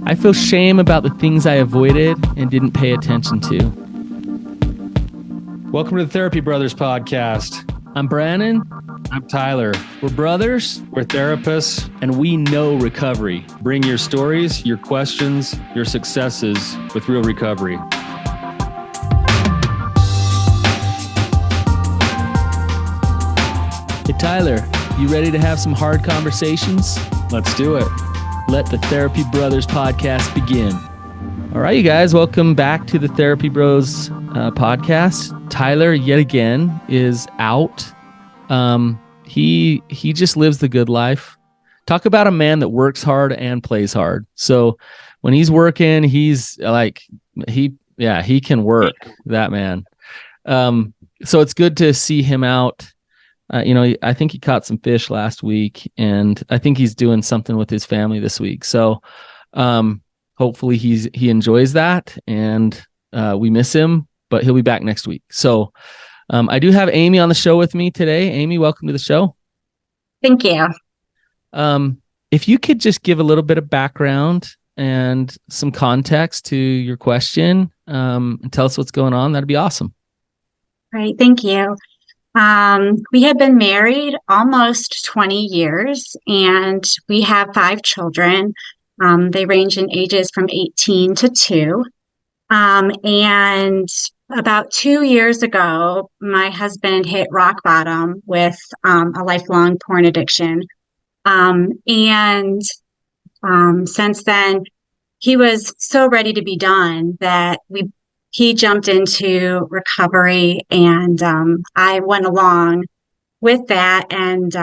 I feel shame about the things I avoided and didn't pay attention to. Welcome to the Therapy Brothers podcast. I'm Brannon. I'm Tyler. We're brothers. We're therapists. And we know recovery. Bring your stories, your questions, your successes with real recovery. Hey, Tyler, you ready to have some hard conversations? Let's do it. Let the Therapy Brothers podcast begin. All right, you guys, welcome back to the Therapy Bros podcast. Tyler, yet again, is out. He just lives the good life. Talk about a man that works hard and plays hard. So when he's working, he's like, he can work, that man. So it's good to see him out. I think he caught some fish last week, and I think he's doing something with his family this week. So hopefully he enjoys that, and we miss him, but he'll be back next week. So I do have Amy on the show with me today. Amy, welcome to the show. Thank you. If you could just give a little bit of background and some context to your question, and tell us what's going on, that'd be awesome. Right. Thank you. We have been married almost 20 years, and we have 5 children. They range in ages from 18 to 2. And about 2 years ago, my husband hit rock bottom with a lifelong porn addiction. And since then, he was so ready to be done that he jumped into recovery, and I went along with that. And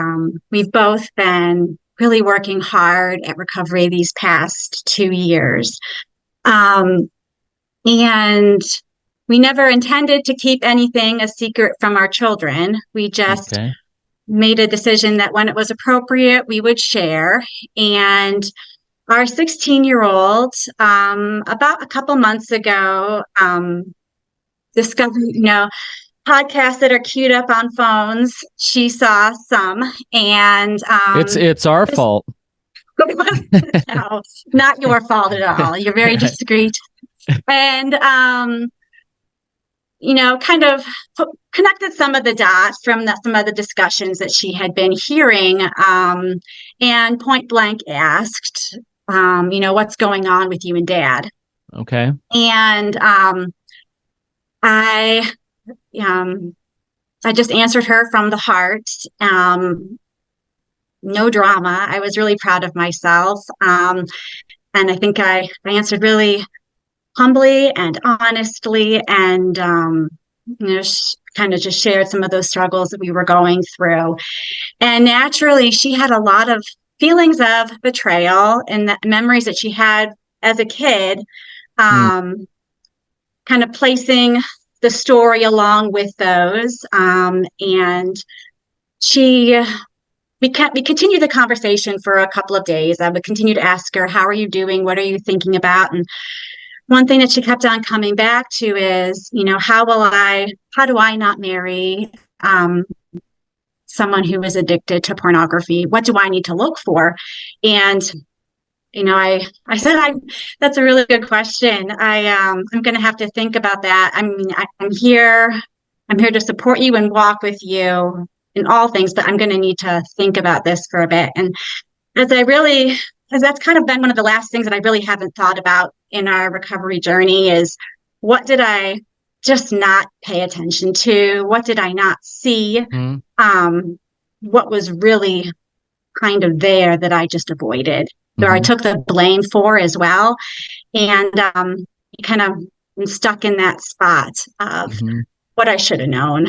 we've both been really working hard at recovery these past 2 years. And we never intended to keep anything a secret from our children. We just made a decision that when it was appropriate, we would share. And our 16-year-old, about a couple months ago, discovered, podcasts that are queued up on phones. She saw some, and it's our fault. No, not your fault at all. You're very discreet, and kind of connected some of the dots from some of the discussions that she had been hearing, and point blank asked, what's going on with you and Dad? Okay. And I just answered her from the heart. No drama. I was really proud of myself. And I think I answered really humbly and honestly, and kind of just shared some of those struggles that we were going through. And naturally, she had a lot of feelings of betrayal and the memories that she had as a kid, kind of placing the story along with those. And we continued the conversation for a couple of days. I would continue to ask her, how are you doing? What are you thinking about? And one thing that she kept on coming back to is, how do I not marry someone who is addicted to pornography? What do I need to look for? And, I said, that's a really good question. I'm going to have to think about that. I mean, I'm here to support you and walk with you in all things, but I'm going to need to think about this for a bit. And as that's kind of been one of the last things that I really haven't thought about in our recovery journey is, what did I just not pay attention to? What did I not see? What was really kind of there that I just avoided, or I took the blame for as well. And kind of stuck in that spot of what I should have known,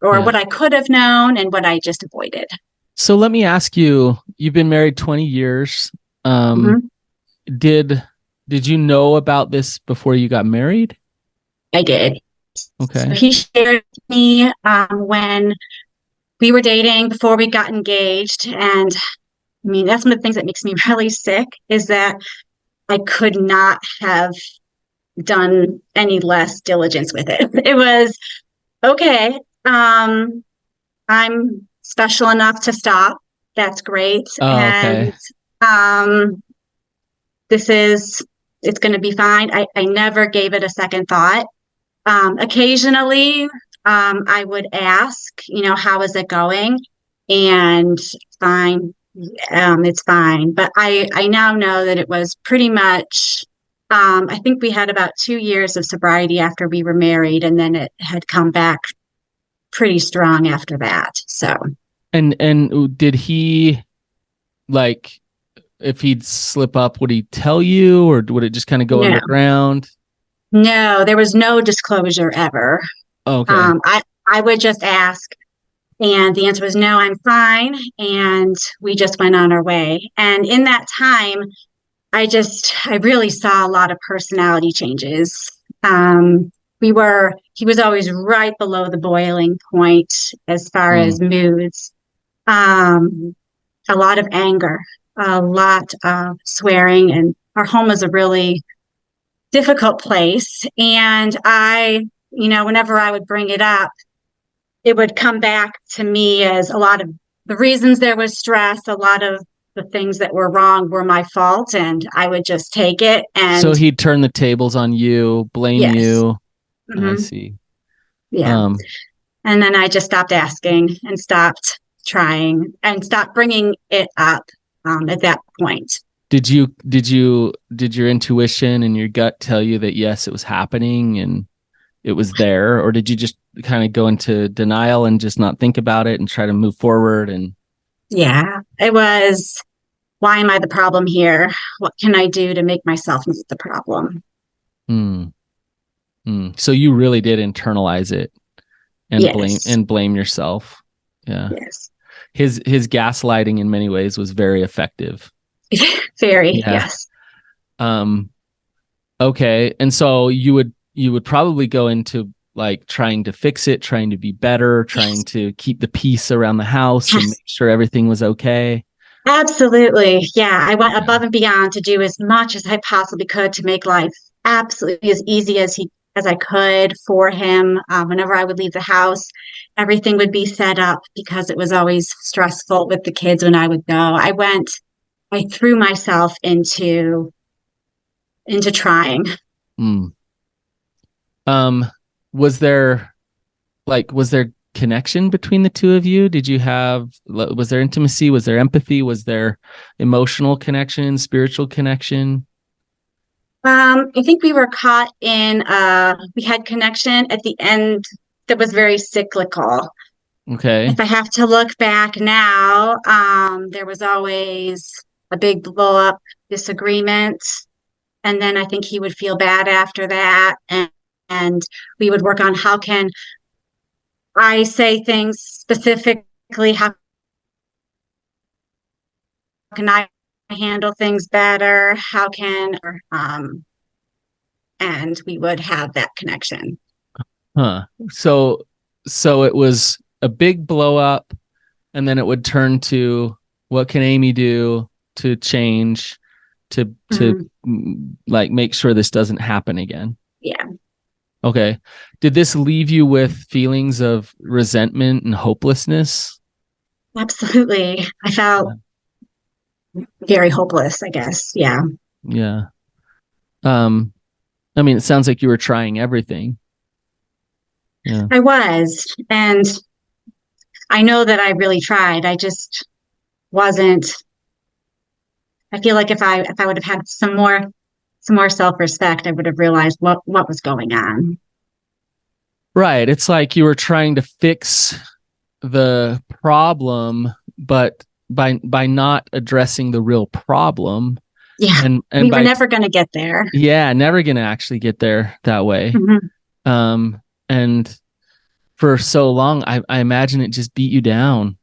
or what I could have known, and what I just avoided. So let me ask you, you've been married 20 years. Did you know about this before you got married? I did. Okay. So he shared with me when we were dating, before we got engaged. And I mean, that's one of the things that makes me really sick, is that I could not have done any less diligence with it. It was, okay, I'm special enough to stop. That's great. Oh, okay. And this is it's going to be fine. I never gave it a second thought. Occasionally, I would ask, how is it going? And fine, it's fine. But I now know that it was pretty much, I think we had about 2 years of sobriety after we were married, and then it had come back pretty strong after that. So. And did he, like, if he'd slip up, would he tell you, or would it just kind of go No. underground? No, there was no disclosure ever. Okay. I would just ask, and the answer was no, I'm fine. And we just went on our way. And in that time, I really saw a lot of personality changes. He was always right below the boiling point as far as moods. A lot of anger, a lot of swearing, and our home was a really difficult place. And whenever I would bring it up, it would come back to me as a lot of the reasons there was stress, a lot of the things that were wrong were my fault, and I would just take it. And so he'd turn the tables on you, blame yes. you. Mm-hmm. I see. Yeah. And then I just stopped asking and stopped trying and stopped bringing it up at that point. Did your intuition and your gut tell you that yes, it was happening and it was there, or did you just kind of go into denial and just not think about it and try to move forward? And yeah, it was, why am I the problem here? What can I do to make myself not the problem? So you really did internalize it and Yes. blame yourself. Yeah. Yes. His gaslighting in many ways was very effective. Very. Yeah. Yes. Okay. And so you would probably go into like trying to fix it, trying to be better, trying to keep the peace around the house and make sure everything was okay. Absolutely. Yeah. I went above and beyond to do as much as I possibly could to make life absolutely as easy as I could for him. Whenever I would leave the house, everything would be set up because it was always stressful with the kids when I would go. I threw myself into trying. Was there connection between the two of you? Was there intimacy? Was there empathy? Was there emotional connection, spiritual connection? I think we were caught in we had connection at the end that was very cyclical. Okay. If I have to look back now, there was always a big blow up disagreement. And then I think he would feel bad after that. And we would work on how can I say things specifically, how can I handle things better? And we would have that connection. Huh. So it was a big blow up, and then it would turn to what can Amy do to change to like make sure this doesn't happen again. Yeah. Okay. Did this leave you with feelings of resentment and hopelessness? Absolutely. I felt very hopeless, I guess. Yeah. Yeah. I mean, it sounds like you were trying everything. Yeah. I was, and I know that I really tried. I just wasn't. I feel like if I would have had some more self-respect, I would have realized what was going on. Right. It's like you were trying to fix the problem, but by not addressing the real problem. Yeah. And we were never going to get there. Yeah, never going to actually get there that way. Mm-hmm. And for so long, I imagine it just beat you down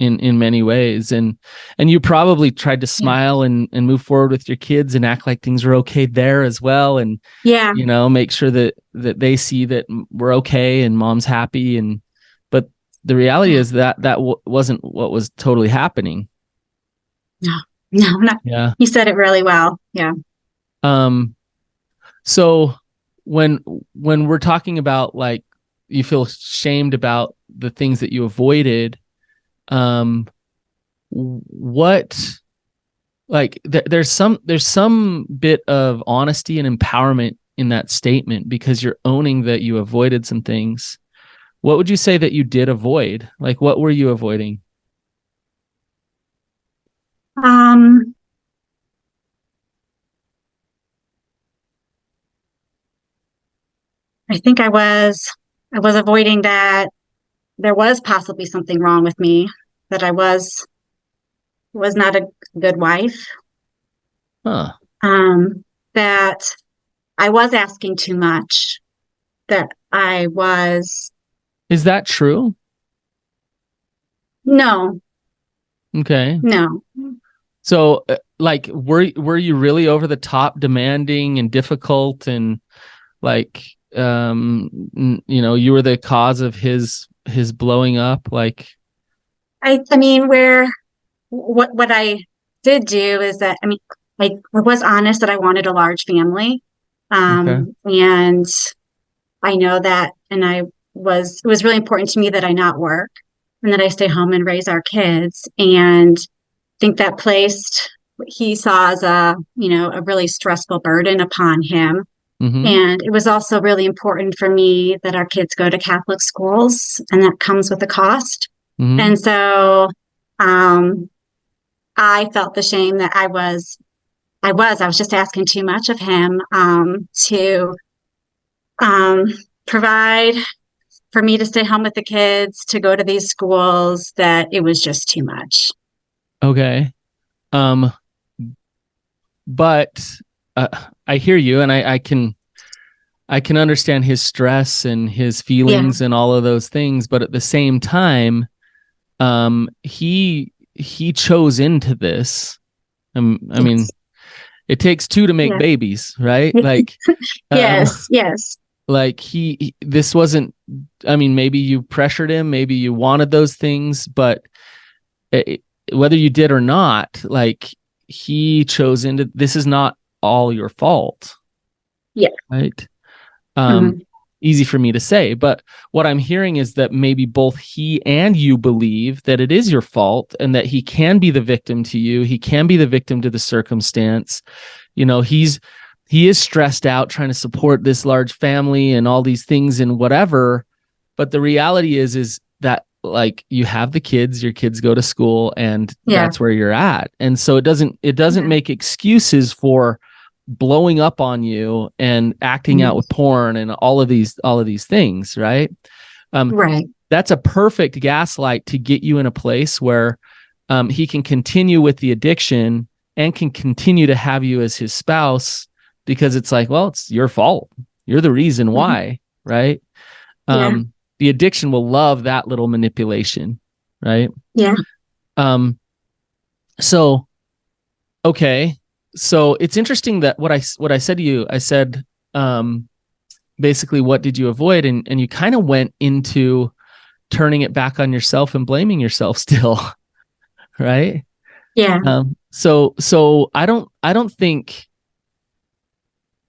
in many ways. And you probably tried to smile and move forward with your kids and act like things were okay there as well. And, make sure that they see that we're okay and mom's happy. But the reality is that wasn't what was totally happening. No, not. Yeah. You said it really well. Yeah. So when we're talking about like, you feel shamed about the things that you avoided, what like there's some bit of honesty and empowerment in that statement because you're owning that you avoided some things. What would you say that you did avoid? Like, what were you avoiding? Um, I think I was avoiding that there was possibly something wrong with me, that I was not a good wife, Huh. um, that I was asking too much, that I was Is that true? no, Okay. no. So, like, were you really over the top, demanding and difficult, and like, you were the cause of his blowing up? Like, I mean, where what I did do is that I was honest that I wanted a large family, okay. and I know that, and it was really important to me that I not work and that I stay home and raise our kids. And I think that placed what he saw as a really stressful burden upon him. Mm-hmm. And it was also really important for me that our kids go to Catholic schools, and that comes with a cost. Mm-hmm. And so, um, I felt the shame that I was just asking too much of him, to um, provide for me to stay home with the kids, to go to these schools, that it was just too much. Okay. Um, but uh, I hear you, and I can understand his stress and his Yeah. feelings and all of those things. But at the same time, he chose into this. I mean, Yes. it takes two to make Yeah. babies, right? Like, um, Yes. Yes. like this wasn't. I mean, maybe you pressured him, maybe you wanted those things, but it, whether you did or not, like he chose into. This is not all your fault, Yeah. right? Um, Mm-hmm. Easy for me to say, but what I'm hearing is that maybe both he and you believe that it is your fault and that he can be the victim to you. He can be the victim to the circumstance. He is stressed out trying to support this large family and all these things and whatever. But the reality is that like you have the kids, your kids go to school, and Yeah. that's where you're at. And so it doesn't Yeah. make excuses for blowing up on you and acting out Mhm. with porn and all of these things, right? um Right. that's a perfect gaslight to get you in a place where he can continue with the addiction and can continue to have you as his spouse, because it's like, well, it's your fault, you're the reason Mhm. why, right? Yeah. The addiction will love that little manipulation, right? Yeah. um so okay, so it's interesting that what I said to you, I said, um basically, what did you avoid? And you kind of went into turning it back on yourself and blaming yourself still, right? Yeah. So I don't think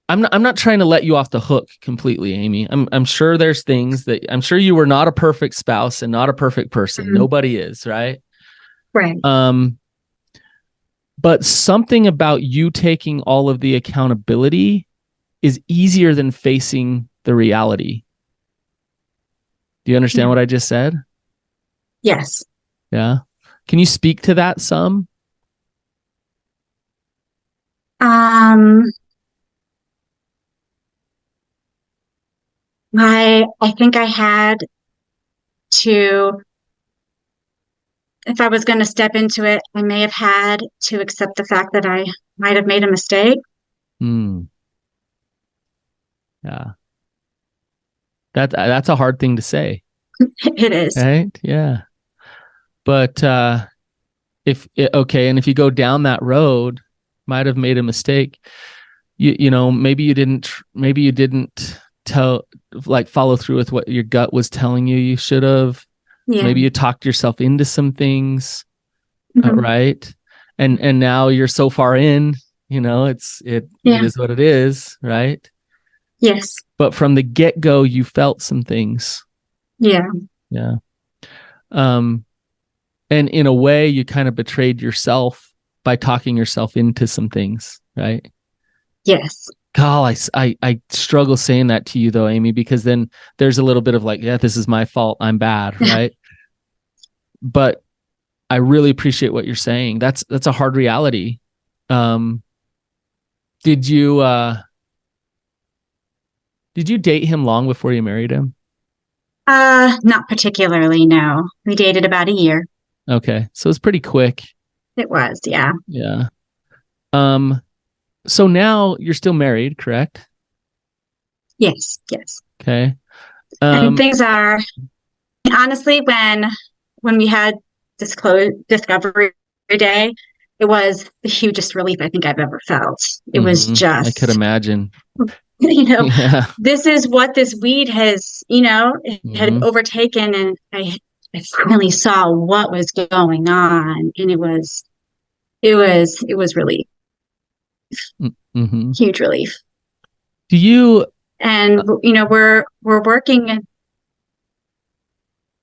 I'm not trying to let you off the hook completely, Amy. I'm sure there's things that I'm sure you were not a perfect spouse and not a perfect person. Mhm. Nobody is, right? Right. Um, but something about you taking all of the accountability is easier than facing the reality. Do you understand Yeah. what I just said? Yes. Yeah. Can you speak to that some? Um, I think I had to, if I was going to step into it, I may have had to accept the fact that I might have made a mistake. Hmm. Yeah. That's a hard thing to say, It is. right? Yeah. But if okay, and if you go down that road, might have made a mistake. Maybe you didn't tell, like, follow through with what your gut was telling you you should have. Yeah. Maybe you talked yourself into some things, Mhm. right? And now you're so far in, it Yeah. is what it is, right? Yes. But from the get-go you felt some things. Yeah. Yeah. um and in a way you kind of betrayed yourself by talking yourself into some things, right? Yes. God, I struggle saying that to you though, Amy, because then there's a little bit of like, yeah, this is my fault. I'm bad, right? But I really appreciate what you're saying. That's a hard reality. Did you date him long before you married him? Not particularly, no. We dated about a year. Okay. So it's pretty quick. It was, yeah. Yeah. Um, so now you're still married, correct? Yes, yes. Okay. And things are honestly when we had discovery day, it was the hugest relief I think I've ever felt. It was I could just, imagine. yeah. This is what this weed has, it had overtaken, and I finally saw what was going on, and it was relief, huge relief. Do you? And we're working.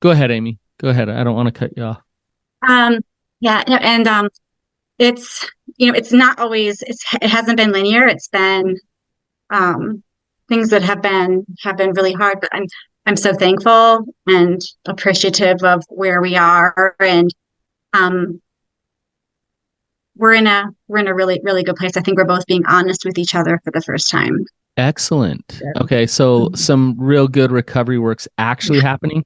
Go ahead, Amy. Go ahead. I don't want to cut you off. Yeah, and it's it's not always it hasn't been linear. It's been things that have been really hard, but I'm so thankful and appreciative of where we are, and we're in a really really good place. I think we're both being honest with each other for the first time. Excellent. Okay, so some real good recovery work's actually happening.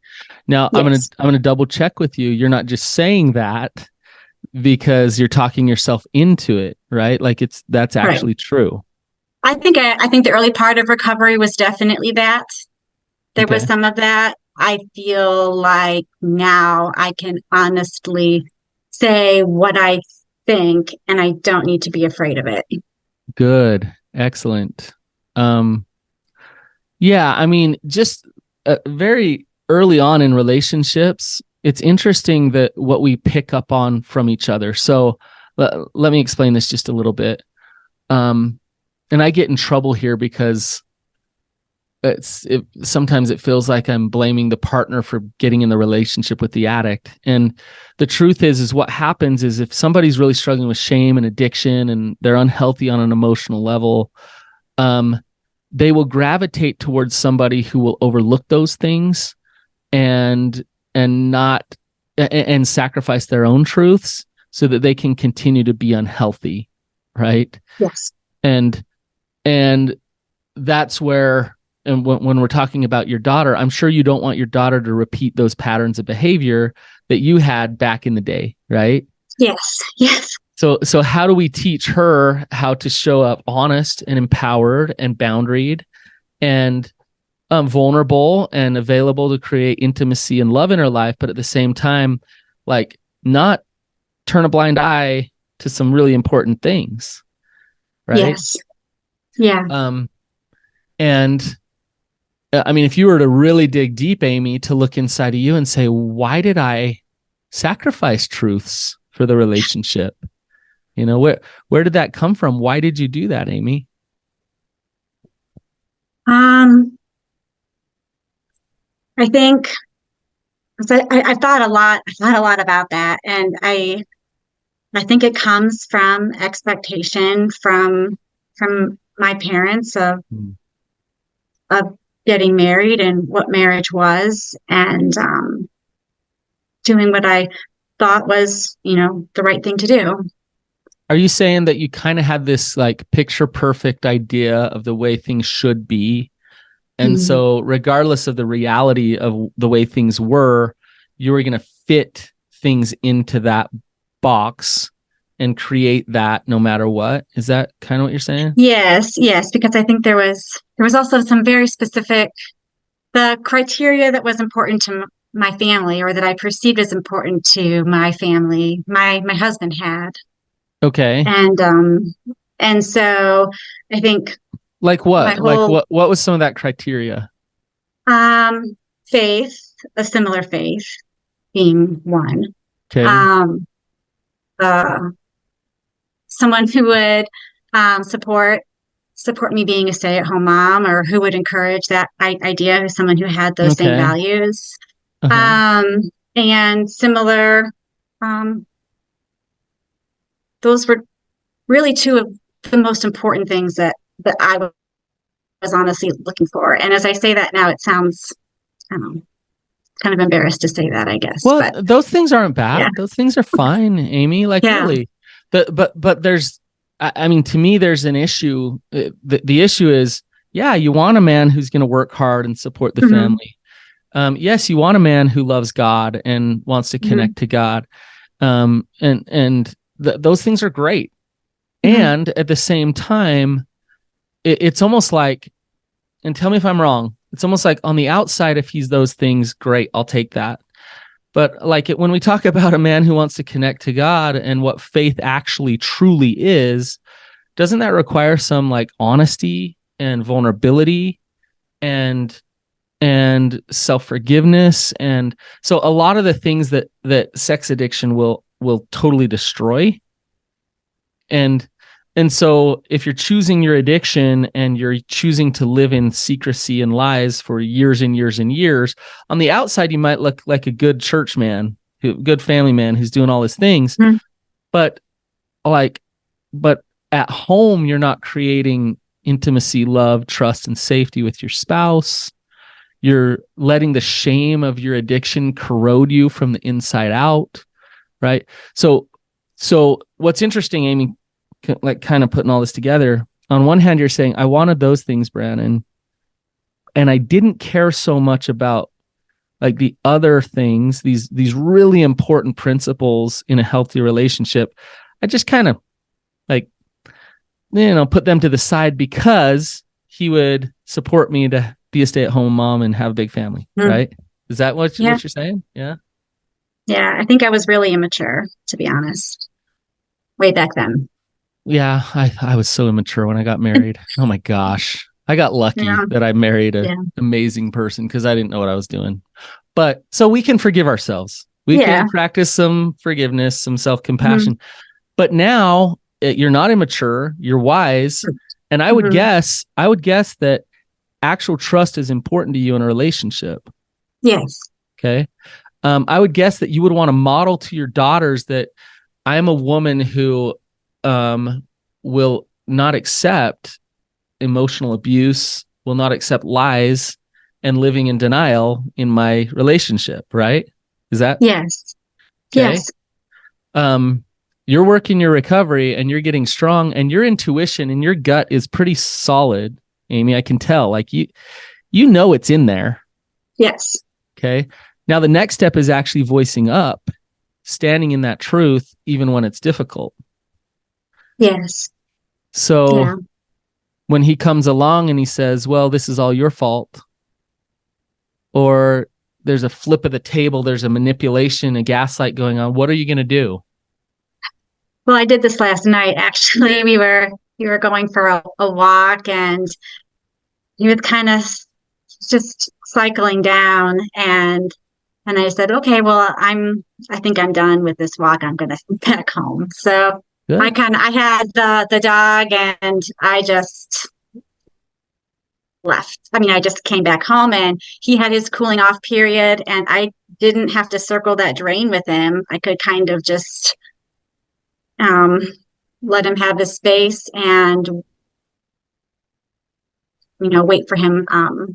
Now, Yes. I'm gonna double check with you. You're not just saying that because you're talking yourself into it, right? Like that's actually true. I think the early part of recovery was definitely that. There was some of that. I feel like now I can honestly say what I think, and I don't need to be afraid of it. Good. Excellent. Yeah, I mean, just very early on in relationships, it's interesting that what we pick up on from each other. So let me explain this just a little bit. And I get in trouble here because sometimes it feels like I'm blaming the partner for getting in the relationship with the addict. And the truth is what happens is if somebody's really struggling with shame and addiction and they're unhealthy on an emotional level, they will gravitate towards somebody who will overlook those things and not and sacrifice their own truths so that they can continue to be unhealthy, right? Yes. And that's where, and when we're talking about your daughter, I'm sure you don't want your daughter to repeat those patterns of behavior that you had back in the day, right? Yes. Yes. So how do we teach her how to show up honest and empowered and boundaried and vulnerable and available to create intimacy and love in her life, but at the same time, like not turn a blind eye to some really important things, right? Yes. Yeah. And I mean, if you were to really dig deep, Amy, to look inside of you and say, why did I sacrifice truths for the relationship? Where did that come from? Why did you do that, Amy? I think I thought a lot. I thought a lot about that, and I think it comes from expectation from my parents of getting married and what marriage was, and doing what I thought was the right thing to do. Are you saying that you kind of had this like picture perfect idea of the way things should be? And so regardless of the reality of the way things were, you were going to fit things into that box and create that no matter what. Is that kind of what you're saying? Yes, because I think there was also some very specific, the criteria that was important to my family, or that I perceived as important to my family, my husband had. Okay. And so I think like what? What was some of that criteria? Faith, a similar faith being one. Okay. Someone who would support me being a stay-at-home mom, or who would encourage that idea, someone who had those same values. And similar, the those were really two of the most important things that I was honestly looking for. And as I say that now, it sounds, I don't know, kind of embarrassed to say that, I guess. Well, but those things aren't bad. Yeah. Those things are fine, Amy. Like Yeah. really, but there's, I mean, to me, there's an issue. The issue is, yeah, you want a man who's going to work hard and support the family. Yes, you want a man who loves God and wants to connect to God. Those things are great. And at the same time, it's almost like, and tell me if I'm wrong, it's almost like on the outside, if he's those things, great, I'll take that. But like when we talk about a man who wants to connect to God and what faith actually truly is, doesn't that require some like honesty and vulnerability and self-forgiveness? And so a lot of the things that sex addiction will totally destroy. And so if you're choosing your addiction and you're choosing to live in secrecy and lies for years and years and years, on the outside, you might look like a good church man, good family man who's doing all these things. But at home, you're not creating intimacy, love, trust, and safety with your spouse. You're letting the shame of your addiction corrode you from the inside out, right? So what's interesting, Amy, like kind of putting all this together, on one hand, you're saying, I wanted those things, Brannon, and I didn't care so much about like the other things, these really important principles in a healthy relationship. I just kind of like, put them to the side because he would support me to be a stay-at-home mom and have a big family, right? Is that what you're saying? Yeah. Yeah, I think I was really immature, to be honest, way back then. Yeah, I was so immature when I got married. Oh my gosh. I got lucky that I married an amazing person because I didn't know what I was doing. But so we can forgive ourselves. We can practice some forgiveness, some self-compassion. But now you're not immature, you're wise. And I would guess that actual trust is important to you in a relationship. Yes. Okay. I would guess that you would want to model to your daughters that I am a woman who will not accept emotional abuse, will not accept lies and living in denial in my relationship, right? Is that? Yes. Okay? Yes. You're working your recovery and you're getting strong and your intuition and your gut is pretty solid, Amy. I can tell, like you know it's in there. Yes. Okay. Now the next step is actually voicing up, standing in that truth, even when it's difficult. Yes. So when he comes along and he says, well, this is all your fault, or there's a flip of the table, there's a manipulation, a gaslight going on, what are you going to do? Well, I did this last night, actually. We were going for a walk and he was kind of just cycling down and I said, okay, well, I think I'm done with this walk. I'm going to back home. So good. I had the dog and I just left. I mean, I just came back home and he had his cooling off period and I didn't have to circle that drain with him. I could kind of just let him have his space and wait for him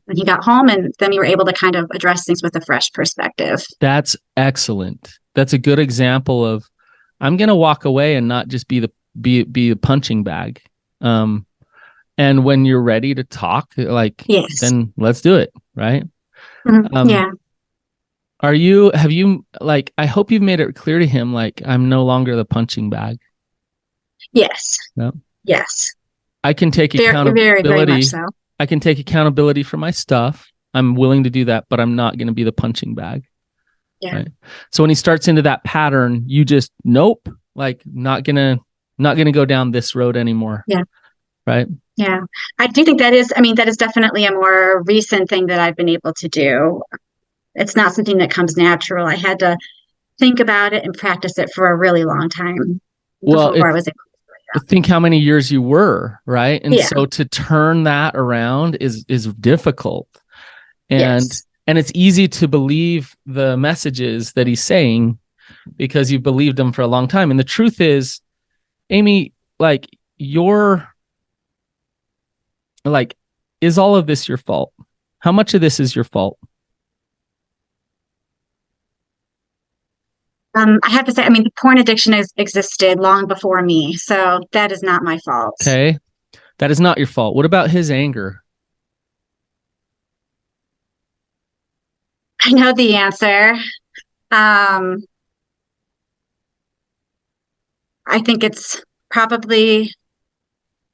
when he got home, and then we were able to kind of address things with a fresh perspective. That's excellent. That's a good example of I'm going to walk away and not just be the punching bag. And when you're ready to talk, then let's do it, right? Have you I hope you've made it clear to him, like, I'm no longer the punching bag. Yes. No? Yes. I can take accountability. Very, very much so. I can take accountability for my stuff. I'm willing to do that, but I'm not going to be the punching bag. Yeah. Right? So when he starts into that pattern, you just, nope, like not gonna go down this road anymore. Yeah. Right. Yeah. I do think that is definitely a more recent thing that I've been able to do. It's not something that comes natural. I had to think about it and practice it for a really long time before I was able to do it. Think how many years you were, right? And so to turn that around is difficult. And it's easy to believe the messages that he's saying because you've believed them for a long time. And the truth is Amy, like is all of this your fault? How much of this is your fault? I have to say, I mean, porn addiction has existed long before me, so that is not my fault. Okay. That is not your fault. What about his anger? I know the answer. Um, I think it's probably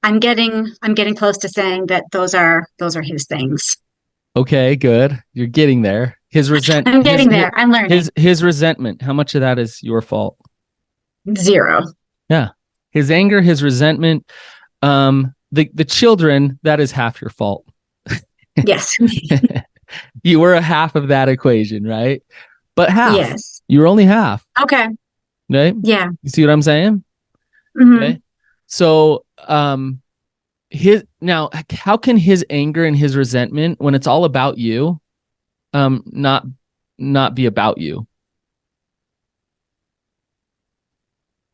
I'm getting close to saying that those are his things. Okay, good. You're getting there. I'm getting there. I'm learning. His resentment. How much of that is your fault? 0. Yeah. His anger, his resentment, the children, that is half your fault. Yes. You were a half of that equation, right? But half. Yes. You were only half. Okay. Right? Yeah. You see what I'm saying? Mm-hmm. Okay. So how can his anger and his resentment, when it's all about you, not be about you?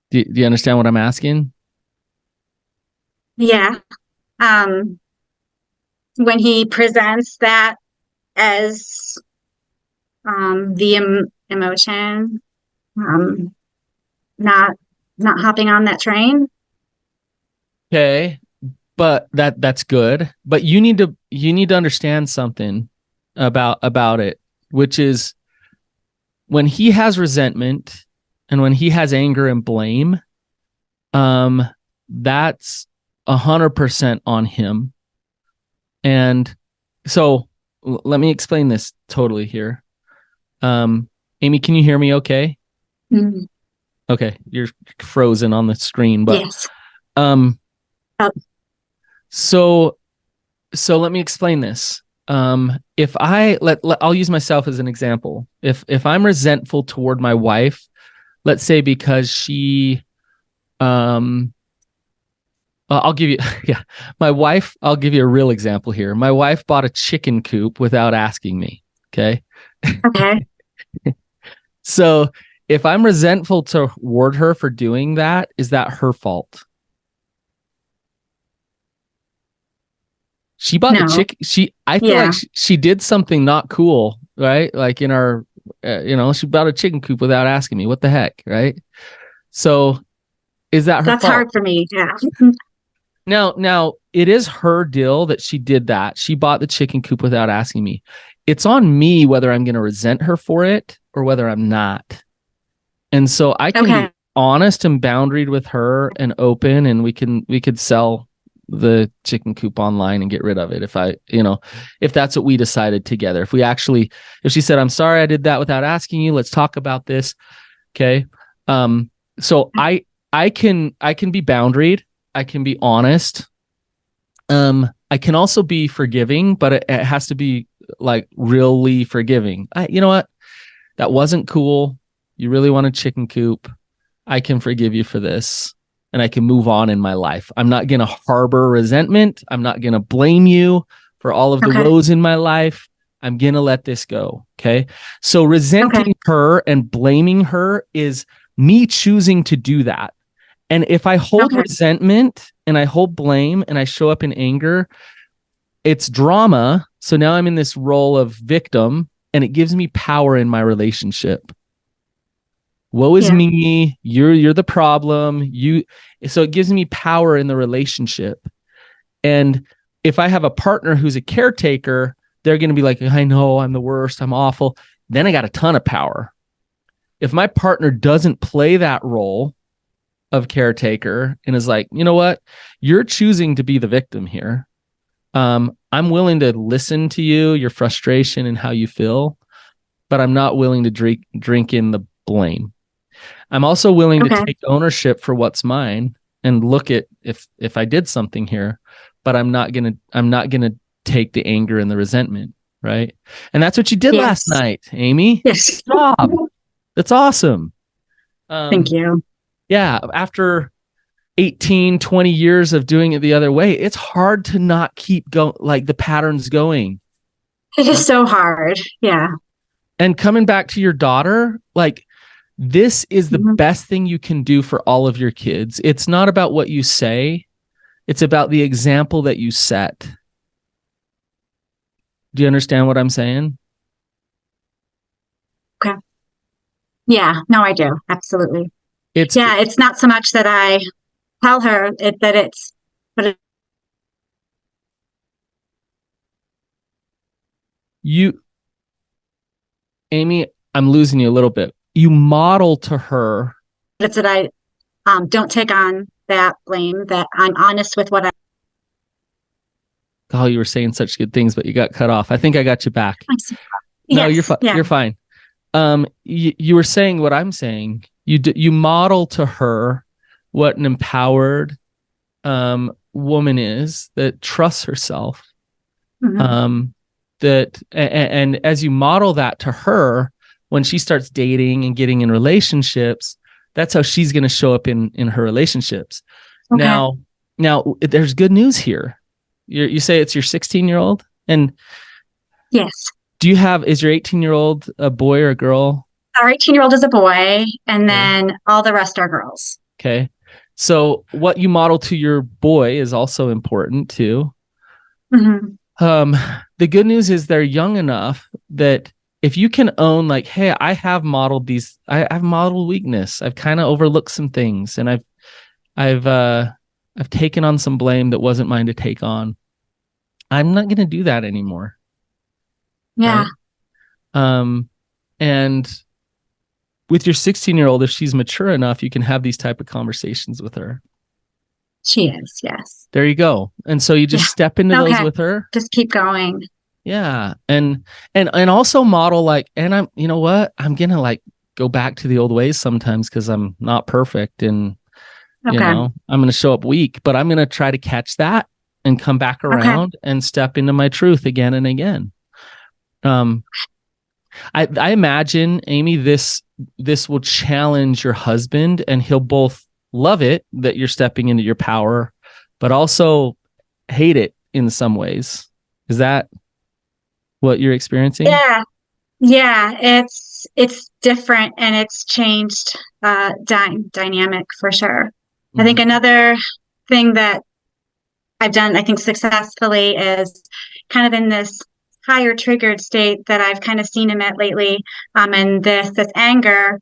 Do you understand what I'm asking? Yeah. Um, when he presents that as the emotion, um, not not hopping on that train. Okay. But that's good. But you need to understand something about it, which is when he has resentment and when he has anger and blame, that's 100% on him. And so let me explain this totally here. Amy, can you hear me okay? Mm-hmm. Okay, you're frozen on the screen, but Yes. So let me explain this. If I'll use myself as an example. If I'm resentful toward my wife, let's say because she, I'll give you, yeah, my wife. I'll give you a real example here. My wife bought a chicken coop without asking me. Okay. Okay. So if I'm resentful toward her for doing that, is that her fault? She bought the chicken. I feel like she did something not cool, right? Like in our, she bought a chicken coop without asking me. What the heck, right? So, is that her fault? That's hard for me. Yeah. Now it is her deal that she did that. She bought the chicken coop without asking me. It's on me whether I'm going to resent her for it or whether I'm not. And so I can be honest and boundaried with her and open, and we could sell the chicken coop online and get rid of it if that's what we decided together. If she said, I'm sorry I did that without asking you, let's talk about this. Okay. So I can be boundaried. I can be honest. I can also be forgiving, but it has to be like really forgiving. You know what? That wasn't cool. You really want a chicken coop. I can forgive you for this. And I can move on in my life. I'm not going to harbor resentment. I'm not going to blame you for all of the woes in my life. I'm going to let this go. Okay. So resenting her and blaming her is me choosing to do that. And if I hold resentment and I hold blame and I show up in anger, it's drama. So now I'm in this role of victim, and it gives me power in my relationship. Woe is me. You're the problem. So it gives me power in the relationship. And if I have a partner who's a caretaker, they're going to be like, I know I'm the worst. I'm awful. Then I got a ton of power. If my partner doesn't play that role of caretaker and is like, you know what, you're choosing to be the victim here. I'm willing to listen to you, your frustration and how you feel, but I'm not willing to drink in the blame. I'm also willing to take ownership for what's mine and look at if I did something here, but I'm not gonna take the anger and the resentment, right? And that's what you did last night, Amy. Yes. Good job. That's awesome. Thank you. Yeah, after 18, 20 years of doing it the other way, it's hard to not keep going, like the patterns going. It is so hard. Yeah. And coming back to your daughter, like This is the Mhm. best thing you can do for all of your kids. It's not about what you say. It's about the example that you set. Do you understand what I'm saying? Okay. Yeah, no, I do. Absolutely. It's Yeah, it's not so much that I tell her that it's, but you, Amy, I'm losing you a little bit. You model to her. it's that I don't take on that blame, that I'm honest with what Oh, you were saying such good things, but you got cut off. I think I got you back. I'm. No, you're Yes. fine. Yeah. You're fine. You were saying what I'm saying. You model to her what an empowered woman is that trusts herself. Mhm. Um, and as you model that to her, when she starts dating and getting in relationships, that's how she's going to show up in her relationships. Okay. Now there's good news here. You say it's your 16-year-old, and Yes. is your 18-year-old a boy or a girl? Our 18-year-old is a boy, and Okay. then all the rest are girls. Okay. So what you model to your boy is also important too. Mhm. Um, the good news is they're young enough that if you can own, like, hey, I've modeled weakness. I've kind of overlooked some things, and I've I've taken on some blame that wasn't mine to take on. I'm not going to do that anymore. Yeah, Right. And with your 16-year-old, if she's mature enough, you can have these type of conversations with her. she is. Yes. There you go. And so you just Yeah. step into those Okay. with her. Just keep going. Yeah. And also model, like, and you know what? I'm going to, like, go back to the old ways sometimes because I'm not perfect, and, Okay. I'm going to show up weak, but I'm going to try to catch that and come back Okay. around and step into my truth again and again. I imagine, Amy, this will challenge your husband, and he'll both love it that you're stepping into your power, but also hate it in some ways. Is that what you're experiencing? Yeah. Yeah. It's different and it's changed dynamic for sure. I think Mhm. another thing that I've done, I think successfully, is kind of in this higher triggered state that I've kind of seen him at lately. And this anger.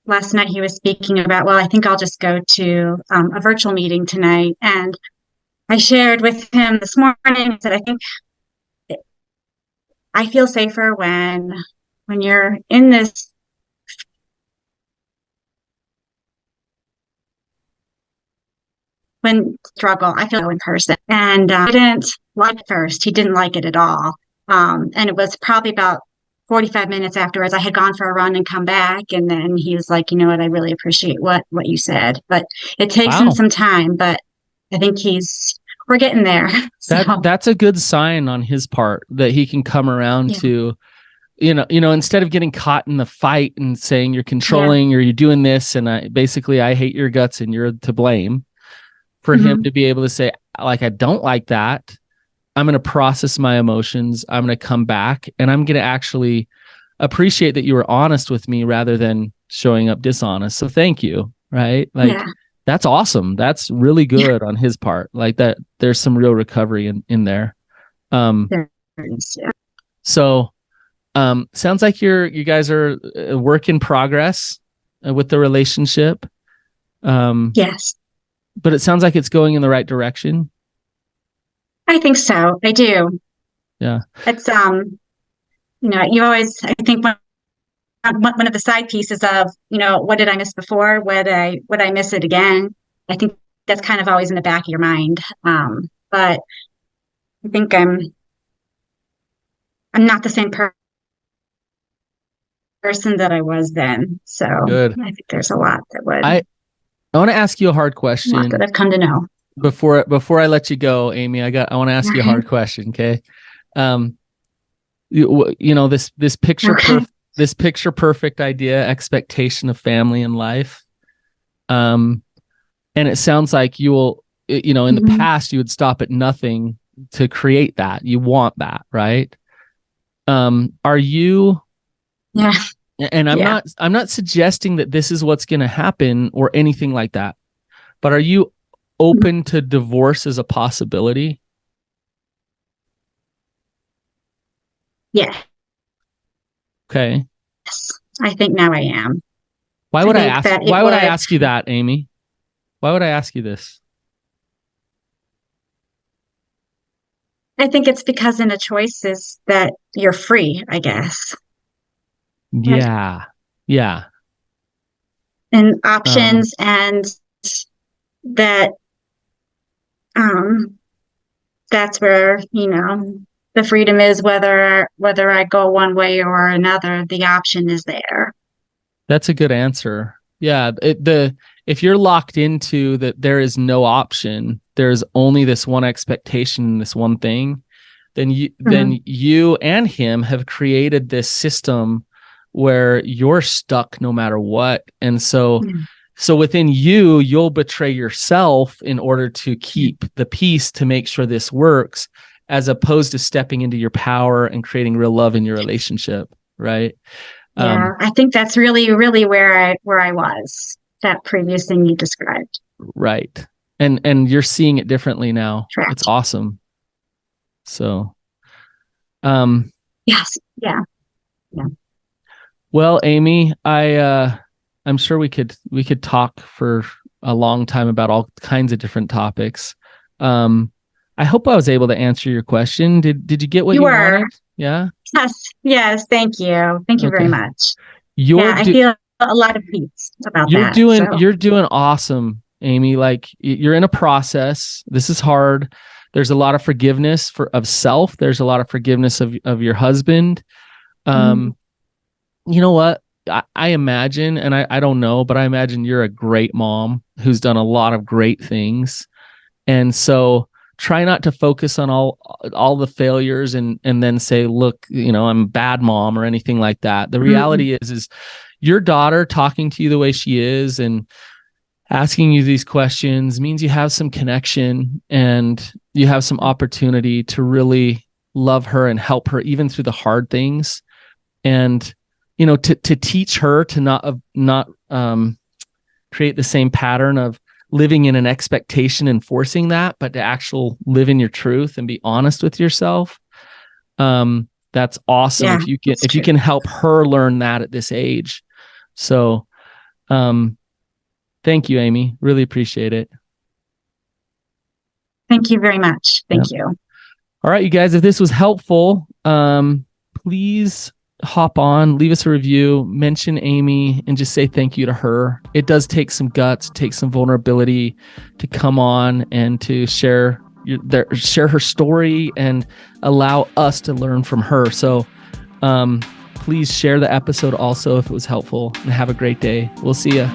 Last night he was speaking about, well, I think I'll just go to a virtual meeting tonight. And I shared with him this morning that I think I feel safer when you're in this, when struggle. I feel in person, and I didn't like it first. He didn't like it at all. And it was probably about 45 minutes afterwards. I had gone for a run and come back, and then he was like, "You know what? I really appreciate what you said, but it takes him Wow. some time. But I think we're getting there." So That's a good sign on his part that he can come around yeah, to, instead of getting caught in the fight and saying you're yeah, controlling or you're doing this, and I hate your guts and you're to blame, for him hmm, to be able to say, like, I don't like that. I'm going to process my emotions. I'm going to come back, and I'm going to actually appreciate that you were honest with me rather than showing up dishonest. So thank you. Right. Like, yeah, that's awesome. That's really good on his part. Like that, there's some real recovery in there. Um, there is, yeah. so, sounds like you guys are a work in progress with the relationship. Um, Yes, but it sounds like it's going in the right direction. I think so. I do. Yeah. It's you always, I think one of the side pieces of, what did I miss before? Would I miss it again? I think that's kind of always in the back of your mind. But I think I'm not the same person that I was then. So Good. I think there's a lot I, I want to ask you a hard question I've come to know. before I let you go, Amy. I want to ask you a hard question. Okay. Um, this Okay. picture perfect idea, expectation of family and life. Um, and it sounds like in the Mhm. past, you would stop at nothing to create that. You want that, right? Are you Yeah. And I'm not suggesting that this is what's going to happen or anything like that. But are you open to divorce as a possibility? Yeah. Okay. Yes. I think now I am. Why would I think ask? that it Why would I would- ask you that, Amy? Why would I ask you this? I think it's because in a choice is that you're free, I guess. Right. Yeah. Yeah. And options and that that's where, the freedom is whether I go one way or another, the option is there. That's a good answer. Yeah, if you're locked into that there is no option, there's only this one expectation, this one thing, then you and him have created this system where you're stuck no matter what. And so within you'll betray yourself in order to keep the peace, to make sure this works, as opposed to stepping into your power and creating real love in your relationship, right? Yeah, I think that's really, really where I was, that previous thing you described. Right. And you're seeing it differently now. Correct. It's awesome. So, yes. Yeah. Yeah. Well, Amy, I'm sure we could talk for a long time about all kinds of different topics. I hope I was able to answer your question. Did you get what you wanted? Yeah. Yes. Thank you. Thank you very much. I feel a lot of peace about that. You're doing awesome, Amy. Like, you're in a process. This is hard. There's a lot of forgiveness of self. There's a lot of forgiveness of your husband. You know what? I imagine, and I don't know, but I imagine you're a great mom who's done a lot of great things. And so try not to focus on all the failures and then say, look, I'm a bad mom or anything like that. The reality is your daughter talking to you the way she is and asking you these questions means you have some connection and you have some opportunity to really love her and help her even through the hard things. And, to teach her to not create the same pattern of living in an expectation and forcing that, but to actually live in your truth and be honest with yourself. That's awesome. Yeah, if you can help her learn that at this age. So, thank you, Amy. Really appreciate it. Thank you very much. Thank you. All right, you guys, if this was helpful, please hop on, leave us a review, mention Amy, and just say thank you to her. It does take some guts, take some vulnerability to come on and to share her story and allow us to learn from her. So please share the episode also if it was helpful, and have a great day. We'll see you.